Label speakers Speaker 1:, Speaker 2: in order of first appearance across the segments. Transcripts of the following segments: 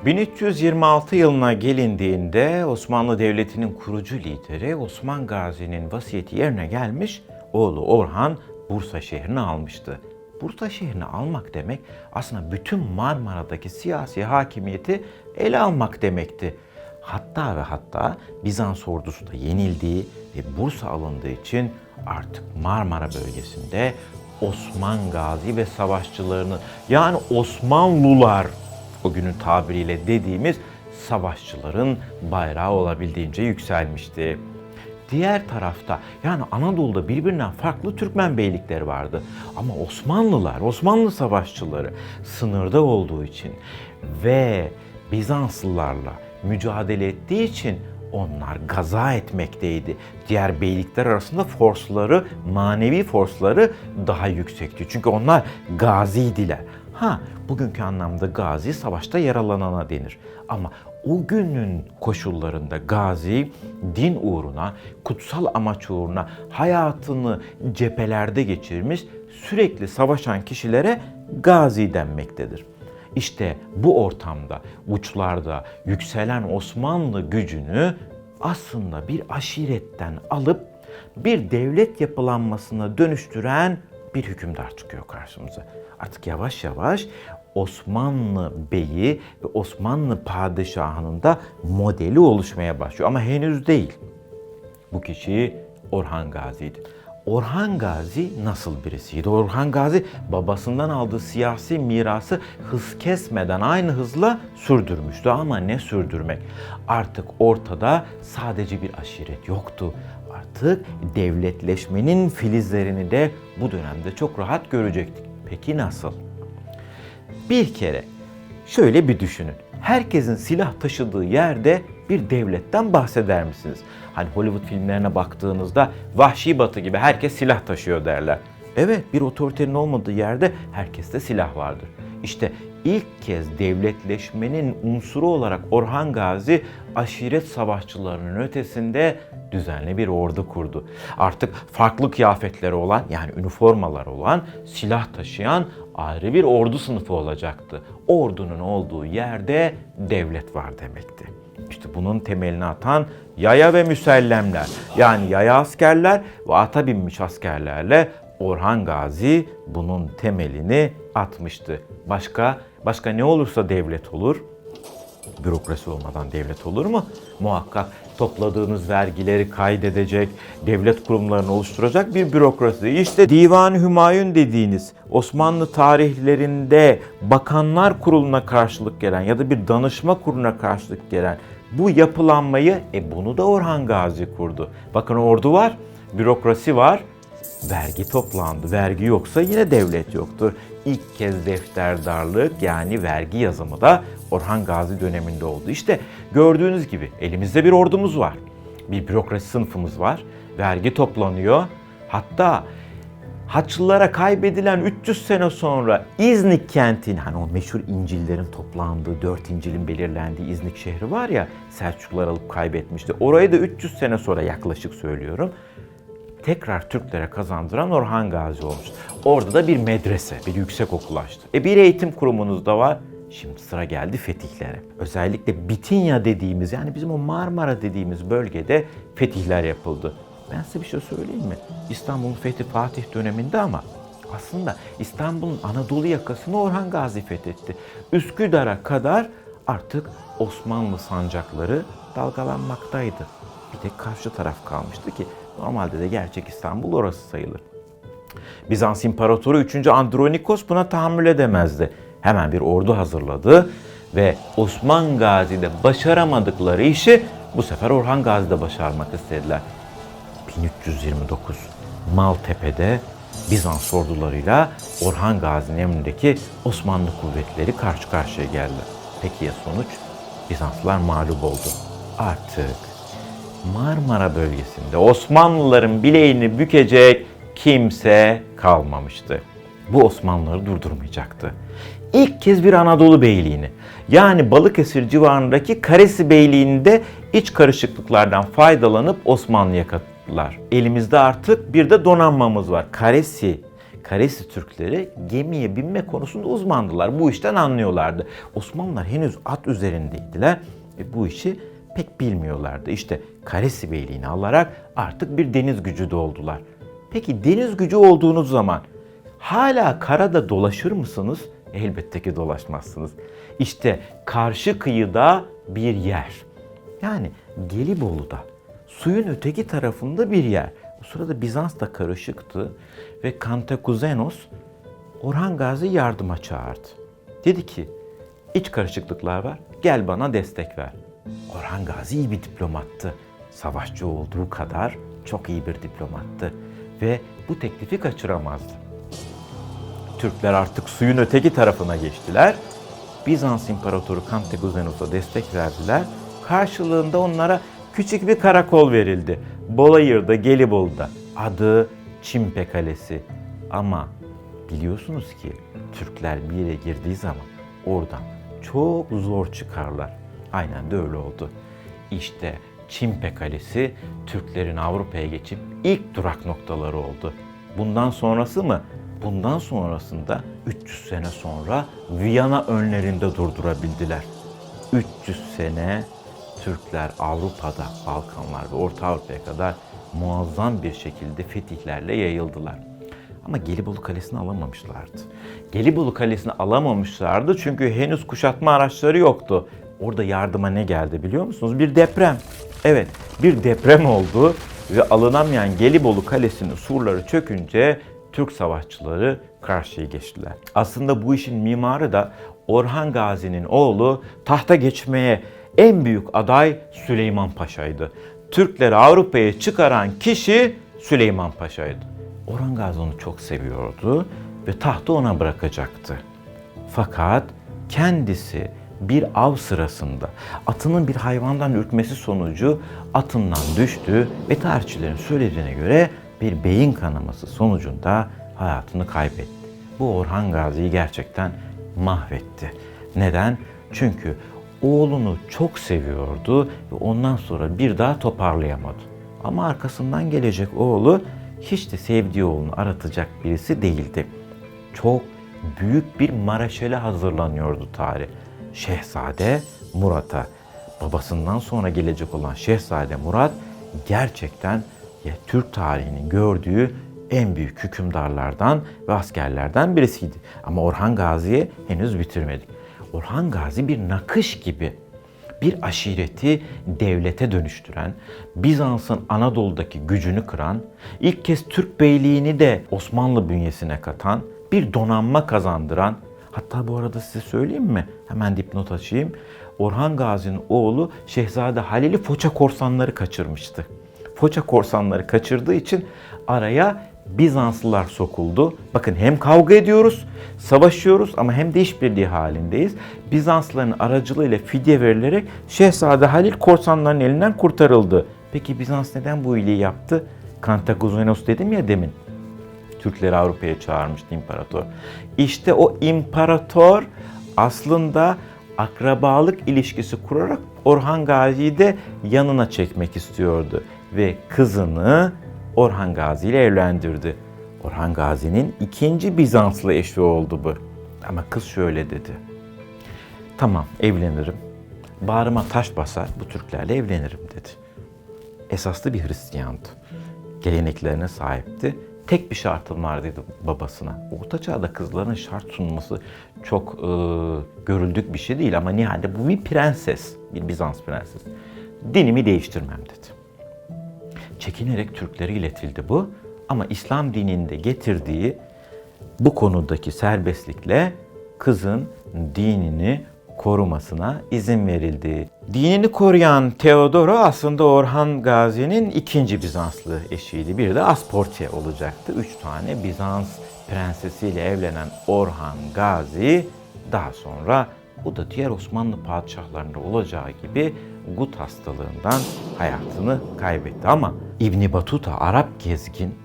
Speaker 1: 1326 yılına gelindiğinde Osmanlı Devleti'nin kurucu lideri Osman Gazi'nin vasiyeti yerine gelmiş, oğlu Orhan Bursa şehrini almıştı. Bursa şehrini almak demek aslında bütün Marmara'daki siyasi hakimiyeti ele almak demekti. Hatta ve hatta Bizans ordusu da yenildiği ve Bursa alındığı için artık Marmara bölgesinde Osman Gazi ve savaşçılarını, yani Osmanlılar, o günün tabiriyle dediğimiz savaşçıların bayrağı olabildiğince yükselmişti. Diğer tarafta, yani Anadolu'da birbirinden farklı Türkmen beylikleri vardı. Ama Osmanlılar, Osmanlı savaşçıları sınırda olduğu için ve Bizanslılarla mücadele ettiği için onlar gaza etmekteydi. Diğer beylikler arasında forsları, manevi forsları daha yüksekti. Çünkü onlar gaziydiler. Bugünkü anlamda gazi savaşta yaralanana denir. Ama o günün koşullarında gazi, din uğruna, kutsal amaç uğruna hayatını cephelerde geçirmiş, sürekli savaşan kişilere gazi denmektedir. İşte bu ortamda, uçlarda yükselen Osmanlı gücünü aslında bir aşiretten alıp bir devlet yapılanmasına dönüştüren bir hükümdar çıkıyor karşımıza. Artık yavaş yavaş Osmanlı beyi ve Osmanlı padişahının da modeli oluşmaya başlıyor. Ama henüz değil. Bu kişi Orhan Gazi'ydi. Orhan Gazi nasıl birisiydi? Orhan Gazi babasından aldığı siyasi mirası hız kesmeden aynı hızla sürdürmüştü. Ama ne sürdürmek? Artık ortada sadece bir aşiret yoktu. Artık devletleşmenin filizlerini de bu dönemde çok rahat görecektik. Peki nasıl? Bir kere şöyle bir düşünün. Herkesin silah taşıdığı yerde bir devletten bahseder misiniz? Hani Hollywood filmlerine baktığınızda Vahşi Batı gibi herkes silah taşıyor derler. Evet, bir otoritenin olmadığı yerde herkeste silah vardır. İşte ilk kez devletleşmenin unsuru olarak Orhan Gazi aşiret savaşçılarının ötesinde düzenli bir ordu kurdu. Artık farklı kıyafetleri olan, yani üniformalar olan, silah taşıyan ayrı bir ordu sınıfı olacaktı. Ordunun olduğu yerde devlet var demekti. İşte bunun temelini atan yaya ve müsellemler, yani yaya askerler ve ata binmiş askerlerle Orhan Gazi bunun temelini atmıştı. Başka ne olursa devlet olur. Bürokrasi olmadan devlet olur mu? Muhakkak topladığınız vergileri kaydedecek, devlet kurumlarını oluşturacak bir bürokrasi. İşte Divan-ı Hümayun dediğiniz Osmanlı tarihlerinde Bakanlar Kurulu'na karşılık gelen ya da bir danışma kuruluna karşılık gelen bu yapılanmayı, bunu da Orhan Gazi kurdu. Bakın, ordu var, bürokrasi var, vergi toplandı. Vergi yoksa yine devlet yoktur. İlk kez defterdarlık, yani vergi yazımı da Orhan Gazi döneminde oldu. İşte gördüğünüz gibi elimizde bir ordumuz var. Bir bürokrasi sınıfımız var. Vergi toplanıyor. Hatta Haçlılara kaybedilen 300 sene sonra İznik kentin, hani o meşhur İncil'lerin toplandığı, 4 İncil'in belirlendiği İznik şehri var ya, Selçuklular alıp kaybetmişti. Orayı da 300 sene sonra, yaklaşık söylüyorum, tekrar Türklere kazandıran Orhan Gazi olmuş. Orada da bir medrese, bir yüksekokul açtı. Bir eğitim kurumunuz da var. Şimdi sıra geldi fetihlere. Özellikle Bitinya dediğimiz, yani bizim o Marmara dediğimiz bölgede fetihler yapıldı. Ben size bir şey söyleyeyim mi? İstanbul'un fethi Fatih döneminde, ama aslında İstanbul'un Anadolu yakasını Orhan Gazi fethetti. Üsküdar'a kadar artık Osmanlı sancakları dalgalanmaktaydı. Bir tek karşı taraf kalmıştı ki normalde de gerçek İstanbul orası sayılır. Bizans İmparatoru 3. Andronikos buna tahammül edemezdi. Hemen bir ordu hazırladı ve Osman Gazi'de başaramadıkları işi bu sefer Orhan Gazi'de başarmak istediler. 1329 Maltepe'de Bizans ordularıyla Orhan Gazi'nin emrindeki Osmanlı kuvvetleri karşı karşıya geldi. Peki ya sonuç? Bizanslılar mağlup oldu. Artık Marmara bölgesinde Osmanlıların bileğini bükecek kimse kalmamıştı. Bu Osmanlıları durdurmayacaktı. İlk kez bir Anadolu beyliğini, yani Balıkesir civarındaki Karesi Beyliği'nde iç karışıklıklardan faydalanıp Osmanlı'ya katıldılar. Elimizde artık bir de donanmamız var. Karesi Türkleri gemiye binme konusunda uzmandılar. Bu işten anlıyorlardı. Osmanlılar henüz at üzerindeydiler ve bu işi pek bilmiyorlardı. İşte Karesi Beyliğini alarak artık bir deniz gücü de oldular. Peki deniz gücü olduğunuz zaman hala karada dolaşır mısınız? Elbette ki dolaşmazsınız. İşte karşı kıyıda bir yer. Yani Gelibolu'da, suyun öteki tarafında bir yer. O sırada Bizans da karışıktı ve Kantakuzenos Orhan Gazi'yi yardıma çağırdı. Dedi ki, iç karışıklıklar var, gel bana destek ver. Orhan Gazi iyi bir diplomattı. Savaşçı olduğu kadar çok iyi bir diplomattı ve bu teklifi kaçıramazdı. Türkler artık suyun öteki tarafına geçtiler. Bizans İmparatoru Kantakuzenos'a destek verdiler. Karşılığında onlara küçük bir karakol verildi. Bolayır'da, Gelibolu'da. Adı Çimpe Kalesi. Ama biliyorsunuz ki Türkler bir yere girdiği zaman oradan çok zor çıkarlar. Aynen de öyle oldu. İşte Çimpe Kalesi Türklerin Avrupa'ya geçip ilk durak noktaları oldu. Bundan sonrası mı? Bundan sonrasında 300 sene sonra Viyana önlerinde durdurabildiler. 300 sene Türkler Avrupa'da, Balkanlar ve Orta Avrupa'ya kadar muazzam bir şekilde fetihlerle yayıldılar. Ama Gelibolu Kalesi'ni alamamışlardı. Gelibolu Kalesi'ni alamamışlardı çünkü henüz kuşatma araçları yoktu. Orada yardıma ne geldi biliyor musunuz? Bir deprem. Evet, bir deprem oldu ve alınamayan Gelibolu Kalesi'nin surları çökünce Türk savaşçıları karşıya geçtiler. Aslında bu işin mimarı da Orhan Gazi'nin oğlu, tahta geçmeye en büyük aday Süleyman Paşa'ydı. Türkleri Avrupa'ya çıkaran kişi Süleyman Paşa'ydı. Orhan Gazi onu çok seviyordu ve tahtı ona bırakacaktı. Fakat kendisi bir av sırasında atının bir hayvandan ürkmesi sonucu atından düştü ve tarihçilerin söylediğine göre bir beyin kanaması sonucunda hayatını kaybetti. Bu Orhan Gazi'yi gerçekten mahvetti. Neden? Çünkü oğlunu çok seviyordu ve ondan sonra bir daha toparlayamadı. Ama arkasından gelecek oğlu hiç de sevdiği oğlunu aratacak birisi değildi. Çok büyük bir Maraşel'e hazırlanıyordu tarih. Şehzade Murat'a. Babasından sonra gelecek olan Şehzade Murat gerçekten Türk tarihinin gördüğü en büyük hükümdarlardan ve askerlerden birisiydi. Ama Orhan Gazi'ye henüz bitirmedik. Orhan Gazi bir nakış gibi bir aşireti devlete dönüştüren, Bizans'ın Anadolu'daki gücünü kıran, ilk kez Türk beyliğini de Osmanlı bünyesine katan, bir donanma kazandıran, hatta bu arada size söyleyeyim mi? Hemen dipnot açayım. Orhan Gazi'nin oğlu Şehzade Halil'i Foça korsanları kaçırmıştı. Foça korsanları kaçırdığı için araya Bizanslılar sokuldu. Bakın hem kavga ediyoruz, savaşıyoruz ama hem de işbirliği halindeyiz. Bizanslıların aracılığıyla fidye verilerek Şehzade Halil korsanların elinden kurtarıldı. Peki Bizans neden bu iyiliği yaptı? Kantakuzenos dedim ya demin. Türkleri Avrupa'ya çağırmıştı imparator. İşte o imparator aslında akrabalık ilişkisi kurarak Orhan Gazi'yi de yanına çekmek istiyordu. Ve kızını Orhan Gazi ile evlendirdi. Orhan Gazi'nin ikinci Bizanslı eşi oldu bu. Ama kız şöyle dedi. Tamam evlenirim. Bağrıma taş basar bu Türklerle evlenirim dedi. Esaslı bir Hristiyandı. Geleneklerine sahipti. Tek bir şartım var dedi babasına. Orta çağda kızların şart sunması çok görüldük bir şey değil ama nihayet bu bir prenses, bir Bizans prensesi. Dinimi değiştirmem dedi. Çekinerek Türklere iletildi bu ama İslam dininde getirdiği bu konudaki serbestlikle kızın dinini korumasına izin verildi. Dinini koruyan Teodoro aslında Orhan Gazi'nin ikinci Bizanslı eşiydi. Bir de Asporti olacaktı. 3 tane Bizans prensesiyle evlenen Orhan Gazi daha sonra bu da diğer Osmanlı padişahlarında olacağı gibi gut hastalığından hayatını kaybetti. Ama İbn Battuta Arap gezgin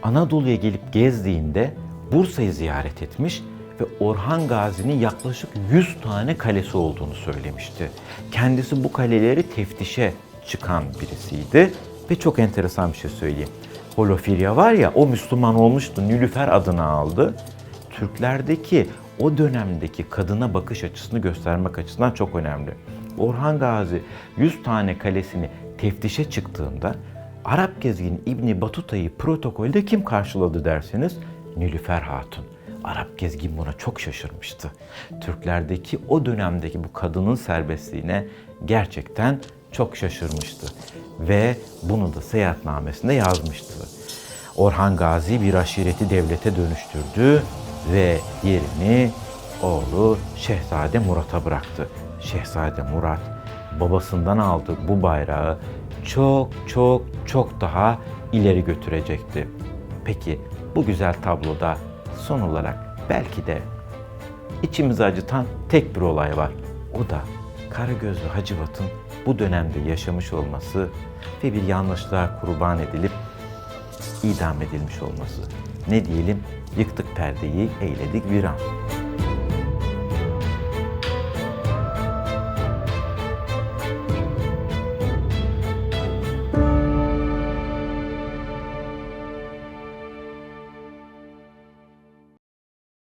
Speaker 1: Anadolu'ya gelip gezdiğinde Bursa'yı ziyaret etmiş ve Orhan Gazi'nin yaklaşık 100 tane kalesi olduğunu söylemişti. Kendisi bu kaleleri teftişe çıkan birisiydi ve çok enteresan bir şey söyleyeyim. Holofirya var ya, o Müslüman olmuştu, Nilüfer adını aldı. Türklerdeki o dönemdeki kadına bakış açısını göstermek açısından çok önemli. Orhan Gazi 100 tane kalesini teftişe çıktığında Arap gezgin İbni Batuta'yı protokolde kim karşıladı derseniz Nilüfer Hatun. Arap gezgin buna çok şaşırmıştı. Türklerdeki o dönemdeki bu kadının serbestliğine gerçekten çok şaşırmıştı. Ve bunu da seyahatnamesinde yazmıştı. Orhan Gazi bir aşireti devlete dönüştürdü ve yerini oğlu Şehzade Murat'a bıraktı. Şehzade Murat babasından aldığı bu bayrağı çok daha ileri götürecekti. Peki bu güzel tabloda son olarak belki de içimizi acıtan tek bir olay var. O da Karagözlü Hacivat'ın bu dönemde yaşamış olması ve bir yanlışlığa kurban edilip idam edilmiş olması. Ne diyelim? Yıktık perdeyi, eyledik viran.